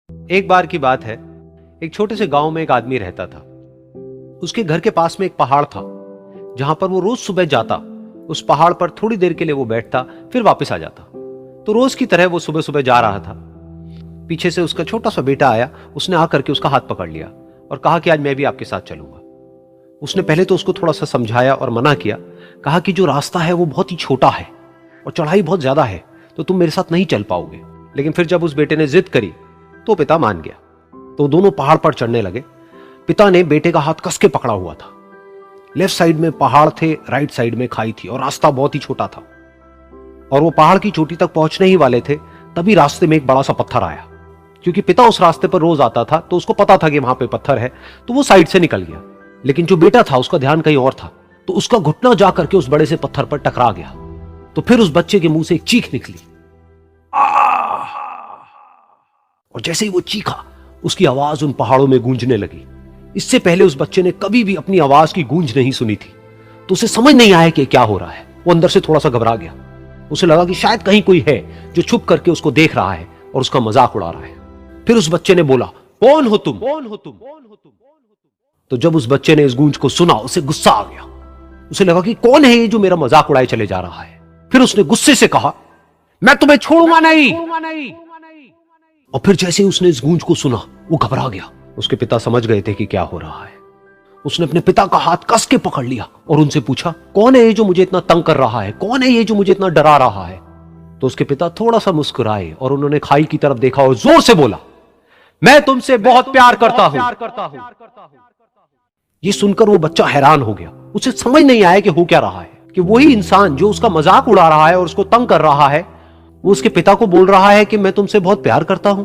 एक बार की बात है, एक छोटे से गांव में एक आदमी रहता था। उसके घर के पास में एक पहाड़ था, जहां पर वो रोज सुबह जाता। उस पहाड़ पर थोड़ी देर के लिए वो बैठता, फिर वापस आ जाता। तो रोज की तरह वो सुबह सुबह जा रहा था। पीछे से उसका छोटा सा बेटा आया। उसने आकर के उसका हाथ पकड़ लिया और कहा कि आज मैं भी आपके साथ चलूंगा। उसने पहले तो उसको थोड़ा सा समझाया और मना किया। कहा कि जो रास्ता है वो बहुत ही छोटा है और चढ़ाई बहुत ज्यादा है, तो तुम मेरे साथ नहीं चल पाओगे। लेकिन फिर जब उस बेटे ने जिद करी तो पिता मान गया। तो दोनों पहाड़ पर चढ़ने लगे। पिता ने बेटे का हाथ कस के पकड़ा हुआ था। लेफ्ट साइड में पहाड़ थे, राइट साइड में खाई थी और रास्ता बहुत ही छोटा था। और वो पहाड़ की चोटी तक पहुंचने ही वाले थे, तभी रास्ते में एक बड़ा सा पत्थर आया। क्योंकि पिता उस रास्ते पर रोज आता था, तो उसको पता था कि वहां पे पत्थर है, तो वो साइड से निकल गया। लेकिन जो बेटा था उसका ध्यान कहीं और था, तो उसका घुटना जाकर के उस बड़े से पत्थर पर टकरा गया। तो फिर उस बच्चे के मुंह से एक चीख निकली। और जैसे ही वो चीखा, उसकी आवाज उन पहाड़ों में गूंजने लगी। इससे पहले उस बच्चे ने कभी भी अपनी आवाज की गूंज नहीं सुनी थी, तो उसे समझ नहीं आया कि क्या हो रहा है। वो अंदर से थोड़ा सा घबरा गया। उसे लगा कि शायद कहीं कोई है जो छुप करके उसको देख रहा है और उसका मजाक उड़ा रहा है। फिर उस बच्चे ने बोला, कौन हो तुम? कौन हो तुम? तो जब उस बच्चे ने इस गूंज को सुना, उसे गुस्सा आ गया। उसे लगा कि कौन है ये जो मेरा मजाक उड़ाए चले जा रहा है। फिर उसने गुस्से से कहा, मैं तुम्हें छोड़ूंगा नहीं। और फिर जैसे ही उसने इस गूंज को सुना, वो घबरा गया। उसके पिता समझ गए थे कि क्या हो रहा है। उसने अपने पिता का हाथ कस के पकड़ लिया और उनसे पूछा, कौन है ये जो मुझे इतना तंग कर रहा है? कौन है ये जो मुझे इतना डरा रहा है? तो उसके पिता थोड़ा सा मुस्कुराए और उन्होंने खाई की तरफ देखा और जोर से बोला, मैं तुमसे बहुत प्यार करता हूं। ये सुनकर वो बच्चा हैरान हो गया। उसे समझ नहीं आया कि हो क्या रहा है, कि वही इंसान जो उसका मजाक उड़ा रहा है और उसको तंग कर रहा है, वो उसके पिता को बोल रहा है कि मैं तुमसे बहुत प्यार करता हूं।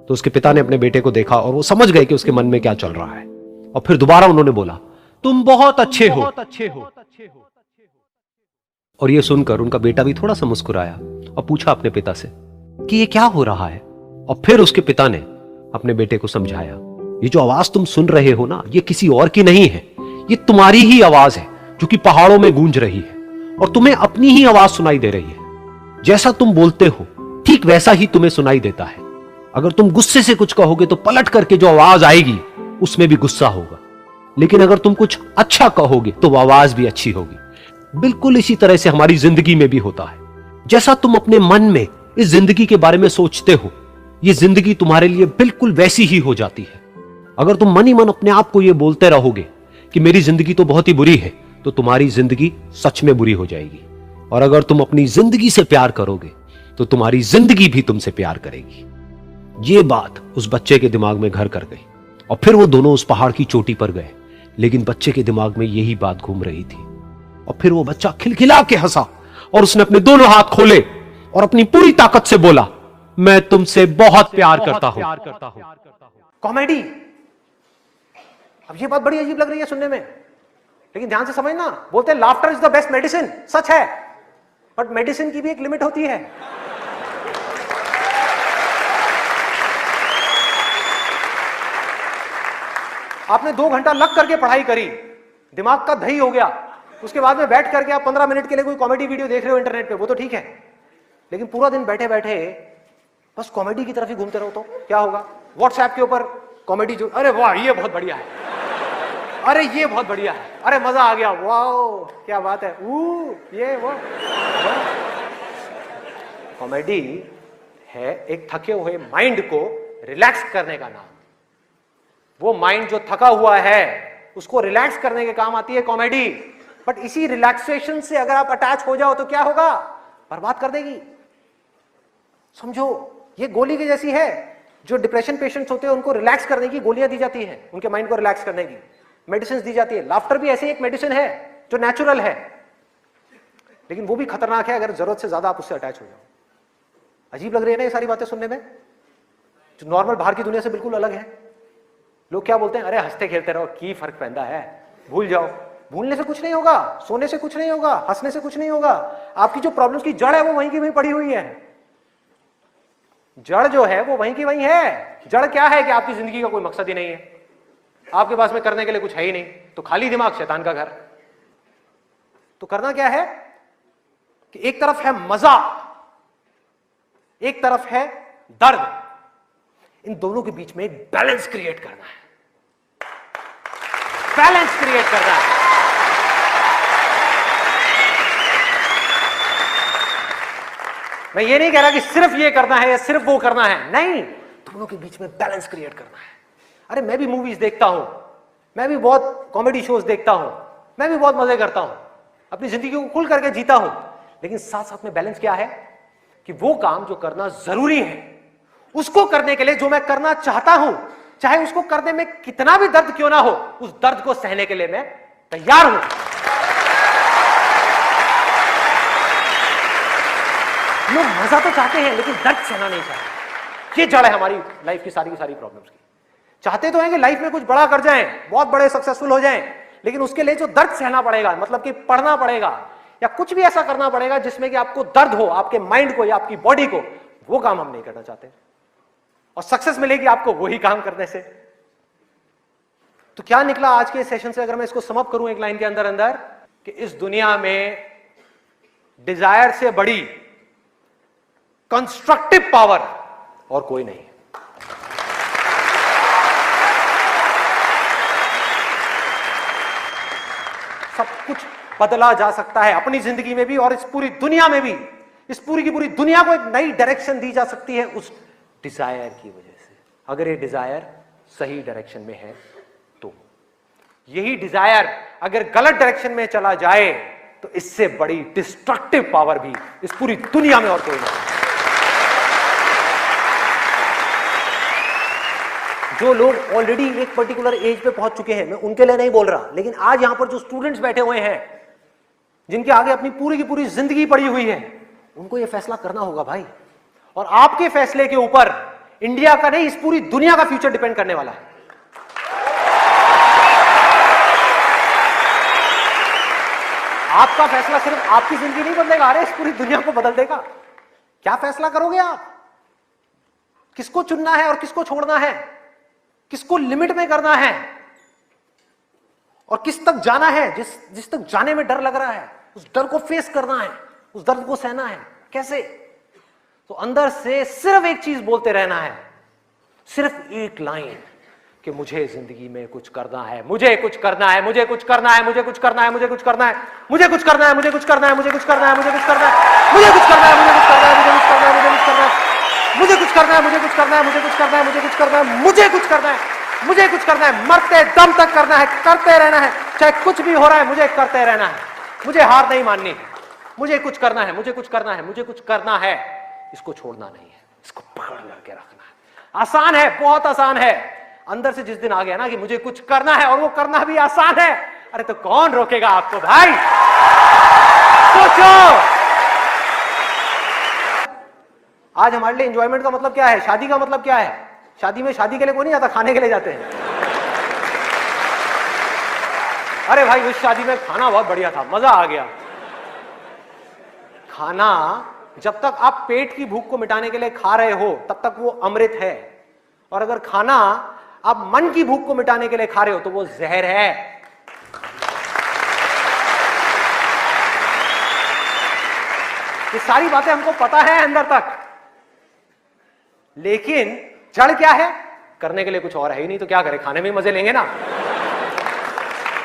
तो उसके पिता ने अपने बेटे को देखा और वो समझ गए कि उसके मन में क्या चल रहा है। और फिर दोबारा उन्होंने बोला, तुम बहुत अच्छे हो। और ये सुनकर उनका बेटा भी थोड़ा सा मुस्कुराया और पूछा अपने पिता से कि ये क्या हो रहा है। और फिर उसके पिता ने अपने बेटे को समझाया, ये जो आवाज तुम सुन रहे हो ना, ये किसी और की नहीं है, ये तुम्हारी ही आवाज है जो कि पहाड़ों में गूंज रही है और तुम्हें अपनी ही आवाज सुनाई दे रही है। जैसा तुम बोलते हो ठीक वैसा ही तुम्हें सुनाई देता है। अगर तुम गुस्से से कुछ कहोगे तो पलट करके जो आवाज आएगी उसमें भी गुस्सा होगा, लेकिन अगर तुम कुछ अच्छा कहोगे तो वो आवाज भी अच्छी होगी। बिल्कुल इसी तरह से हमारी जिंदगी में भी होता है। जैसा तुम अपने मन में इस जिंदगी के बारे में सोचते हो, ये जिंदगी तुम्हारे लिए बिल्कुल वैसी ही हो जाती है। अगर तुम मन ही मन अपने आप को ये बोलते रहोगे कि मेरी जिंदगी तो बहुत ही बुरी है, तो तुम्हारी जिंदगी सच में बुरी हो जाएगी। और अगर तुम अपनी जिंदगी से प्यार करोगे तो तुम्हारी जिंदगी भी तुमसे प्यार करेगी। ये बात उस बच्चे के दिमाग में घर कर गई और फिर वो दोनों उस पहाड़ की चोटी पर गए। लेकिन बच्चे के दिमाग में यही बात घूम रही थी। और फिर वो बच्चा खिलखिला के हंसा और उसने अपने दोनों हाथ खोले और अपनी पूरी ताकत से बोला, मैं तुमसे बहुत प्यार करता हूं। कॉमेडी। अब ये बात बड़ी अजीब लग रही है सुनने में, लेकिन ध्यान से समझना। बोलते हैं laughter is the best medicine. सच है, बट मेडिसिन की भी एक लिमिट होती है। आपने 2 घंटा लग करके पढ़ाई करी, दिमाग का दही हो गया, उसके बाद में बैठ करके आप 15 मिनट के लिए कोई कॉमेडी वीडियो देख रहे हो इंटरनेट पे, वो तो ठीक है। लेकिन पूरा दिन बैठे बैठे बस कॉमेडी की तरफ ही घूमते रहो तो क्या होगा? व्हाट्सएप के ऊपर कॉमेडी जो, अरे वाह ये बहुत बढ़िया है, अरे ये बहुत बढ़िया है, अरे मजा आ गया, वाह क्या बात है, ये वो। कॉमेडी है एक थके हुए माइंड को रिलैक्स करने का नाम। वो माइंड जो थका हुआ है उसको रिलैक्स करने के काम आती है कॉमेडी। बट इसी रिलैक्सेशन से अगर आप अटैच हो जाओ तो क्या होगा? बर्बाद कर देगी। समझो, ये गोली की जैसी है। जो डिप्रेशन पेशेंट्स होते हैं उनको रिलैक्स करने की गोलियां दी जाती हैं, उनके माइंड को रिलैक्स करने की मेडिसिन दी जाती है। लाफ्टर भी ऐसी एक मेडिसिन है जो नेचुरल है, लेकिन वो भी खतरनाक है अगर जरूरत से ज्यादा आप उससे अटैच हो जाओ। अजीब लग रही है ना ये सारी बातें सुनने में, जो नॉर्मल बाहर की दुनिया से बिल्कुल अलग है। लोग क्या बोलते हैं, अरे हंसते खेलते रहो, की फर्क पैदा है, भूल जाओ। भूलने से कुछ नहीं होगा, सोने से कुछ नहीं होगा, हंसने से कुछ नहीं होगा। आपकी जो प्रॉब्लम्स की जड़ है वो वहीं की वहीं पड़ी हुई है। जड़ जो है वो वहीं की वहीं है। जड़ क्या है कि आपकी जिंदगी का कोई मकसद ही नहीं है, आपके पास में करने के लिए कुछ है ही नहीं, तो खाली दिमाग शैतान का घर। तो करना क्या है कि एक तरफ है मजा, एक तरफ है दर्द, इन दोनों के बीच में एक बैलेंस क्रिएट करना है, बैलेंस क्रिएट करना है। मैं ये नहीं कह रहा कि सिर्फ ये करना है या सिर्फ वो करना है, नहीं, दोनों के बीच में बैलेंस क्रिएट करना है। अरे मैं भी मूवीज देखता हूं, मैं भी बहुत कॉमेडी शोज देखता हूं, मैं भी बहुत मजे करता हूं, अपनी जिंदगी को खुल करके जीता हूं, लेकिन साथ साथ में बैलेंस क्या है कि वो काम जो करना जरूरी है, उसको करने के लिए जो मैं करना चाहता हूं, चाहे उसको करने में कितना भी दर्द क्यों ना हो, उस दर्द को सहने के लिए मैं तैयार हूं। लोग मजा तो चाहते हैं लेकिन दर्द सहना नहीं चाहते। ये जड़ है हमारी लाइफ की सारी प्रॉब्लम्स की। चाहते तो हैं कि लाइफ में कुछ बड़ा कर जाएं, बहुत बड़े सक्सेसफुल हो जाएं, लेकिन उसके लिए जो दर्द सहना पड़ेगा, मतलब कि पढ़ना पड़ेगा या कुछ भी ऐसा करना पड़ेगा जिसमें कि आपको दर्द हो, आपके माइंड को या आपकी बॉडी को, वो काम हम नहीं करना चाहते। और सक्सेस मिलेगी आपको वही काम करने से। तो क्या निकला आज के सेशन से, अगर मैं इसको समअप करूं एक लाइन के अंदर अंदर, कि इस दुनिया में डिजायर से बड़ी कंस्ट्रक्टिव पावर और कोई नहीं। सब कुछ बदला जा सकता है अपनी जिंदगी में भी और इस पूरी दुनिया में भी। इस पूरी की पूरी दुनिया को एक नई डायरेक्शन दी जा सकती है उस डिजायर की वजह से, अगर ये डिजायर सही डायरेक्शन में है तो। यही डिजायर अगर गलत डायरेक्शन में चला जाए तो इससे बड़ी डिस्ट्रक्टिव पावर भी इस पूरी दुनिया में और कोई नहीं। जो लोग ऑलरेडी एक पर्टिकुलर एज पे पहुंच चुके हैं, मैं उनके लिए नहीं बोल रहा, लेकिन आज यहां पर जो स्टूडेंट्स बैठे हुए हैं, जिनके आगे अपनी पूरी की पूरी जिंदगी पड़ी हुई है, उनको यह फैसला करना होगा भाई। और आपके फैसले के ऊपर इंडिया का नहीं, इस पूरी दुनिया का फ्यूचर डिपेंड करने वाला है। आपका फैसला सिर्फ आपकी जिंदगी नहीं बदलेगा, अरे इस पूरी दुनिया को बदल देगा। क्या फैसला करोगे आप? किसको चुनना है और किसको छोड़ना है, किसको लिमिट में करना है और किस तक जाना है। जिस तक जाने में डर लग रहा है, उस डर को फेस करना है, उस दर्द को सहना है। कैसे? तो अंदर से सिर्फ एक चीज बोलते रहना है, सिर्फ एक लाइन, कि मुझे जिंदगी में कुछ करना है, मुझे कुछ करना है, मुझे कुछ करना है, मुझे कुछ करना है, मुझे कुछ करना है, मुझे कुछ करना है, मुझे कुछ करना है, मुझे कुछ करना है, मुझे कुछ करना है, मुझे कुछ करना है, मुझे कुछ करना है, मुझे कुछ करना है, मुझे कुछ करना है, मुझे कुछ करना है, मुझे कुछ करना है, मुझे कुछ करना है, मुझे कुछ करना है, मुझे कुछ करना है, मुझे कुछ करना है, मरते दम तक करना है, करते रहना है, चाहे कुछ भी हो रहा है, मुझे करते रहना है, मुझे हार नहीं माननी, मुझे कुछ करना है, मुझे कुछ करना है, मुझे कुछ करना है। इसको छोड़ना नहीं है, इसको पकड़ करके रखना है। आसान है, बहुत आसान है। अंदर से जिस दिन आ गया ना कि मुझे कुछ करना है और वो करना भी आसान है, अरे तो कौन रोकेगा आपको भाई? सोचो। आज हमारे लिए एंजॉयमेंट का मतलब क्या है, शादी का मतलब क्या है? शादी में शादी के लिए कोई नहीं जाता, खाने के लिए जाते हैं। अरे भाई उस शादी में खाना बहुत बढ़िया था, मजा आ गया। खाना जब तक आप पेट की भूख को मिटाने के लिए खा रहे हो तब तक वो अमृत है, और अगर खाना आप मन की भूख को मिटाने के लिए खा रहे हो तो वो जहर है। ये सारी बातें हमको पता है अंदर तक, लेकिन जड़ क्या है? करने के लिए कुछ और है ही नहीं, तो क्या करें? खाने में मजे लेंगे ना।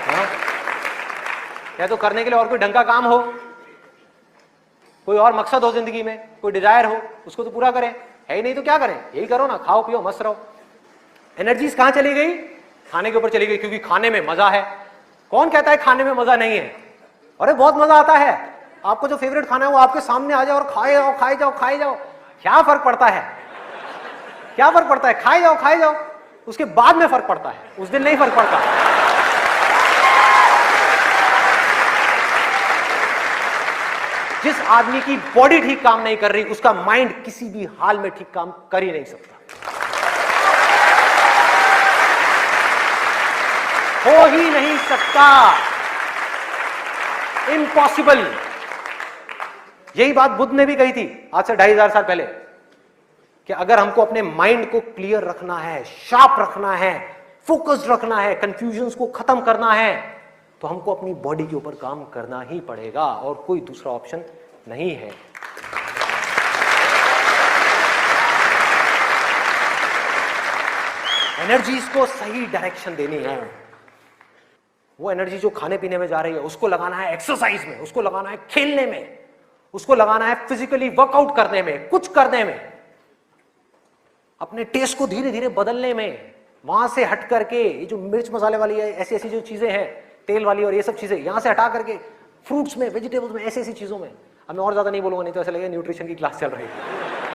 हाँ? या तो करने के लिए और कोई ढंग का काम हो, कोई और मकसद हो जिंदगी में, कोई डिजायर हो, उसको तो पूरा करें। है ही नहीं तो क्या करें? यही करो ना, खाओ पियो मस्त रहो। एनर्जीज कहां चली गई? खाने के ऊपर चली गई, क्योंकि खाने में मजा है। कौन कहता है खाने में मजा नहीं है? अरे बहुत मजा आता है। आपको जो फेवरेट खाना है वो आपके सामने आ जाओ और खाए जाओ, खाए जाओ, खाए जाओ। क्या फर्क पड़ता है? क्या फर्क पड़ता है? खाए जाओ, खाए जाओ। उसके बाद में फर्क पड़ता है, उस दिन नहीं फर्क पड़ता। जिस आदमी की बॉडी ठीक काम नहीं कर रही, उसका माइंड किसी भी हाल में ठीक काम कर ही नहीं सकता, हो ही नहीं सकता, इम्पॉसिबल। यही बात बुद्ध ने भी कही थी आज से 2500 साल पहले, कि अगर हमको अपने माइंड को क्लियर रखना है, शार्प रखना है, फोकस्ड रखना है, कंफ्यूजन्स को खत्म करना है, तो हमको अपनी बॉडी के ऊपर काम करना ही पड़ेगा और कोई दूसरा ऑप्शन नहीं है। एनर्जीज को सही डायरेक्शन देनी है। वो एनर्जी जो खाने पीने में जा रही है उसको लगाना है एक्सरसाइज में, उसको लगाना है खेलने में, उसको लगाना है फिजिकली वर्कआउट करने में, कुछ करने में, अपने टेस्ट को धीरे धीरे बदलने में। वहां से हट करके ये जो मिर्च मसाले वाली है, ऐसी ऐसी जो चीजें हैं तेल वाली और ये सब चीजें, यहां से हटा करके फ्रूट्स में, वेजिटेबल्स में, ऐसी ऐसी चीजों में। अब मैं और ज्यादा नहीं बोलूंगा, नहीं तो ऐसा लगेगा न्यूट्रिशन की क्लास चल रही है।